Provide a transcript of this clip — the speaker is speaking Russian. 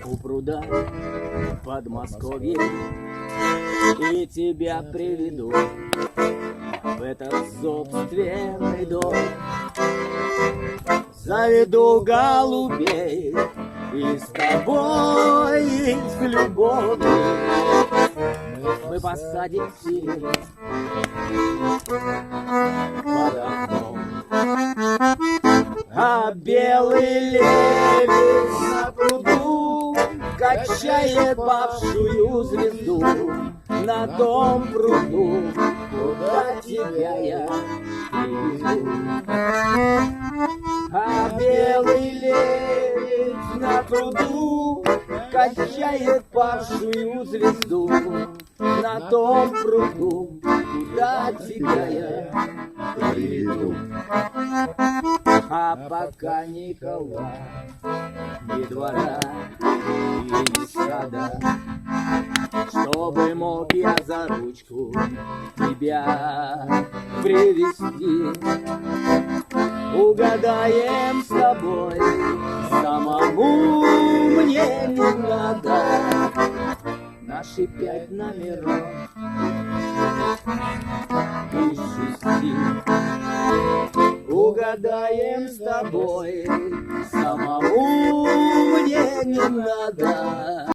у пруда в Подмосковье, и тебя приведу в этот собственный дом. Заведу голубей и с тобой с любовью мы посадим сирень под окном. А белый лебедь на пруду качает павшую звезду на том пруду, куда тебя я приведу. А белый лебедь на пруду качает павшую звезду на том пруду, куда тебя я приведу. А пока никого, ни двора и ни сада, чтобы мог я за ручку тебя привести. Угадаем с тобой, самому мне не надо наши 5 номеров из 6. Угадаем с тобой, самому мне не надо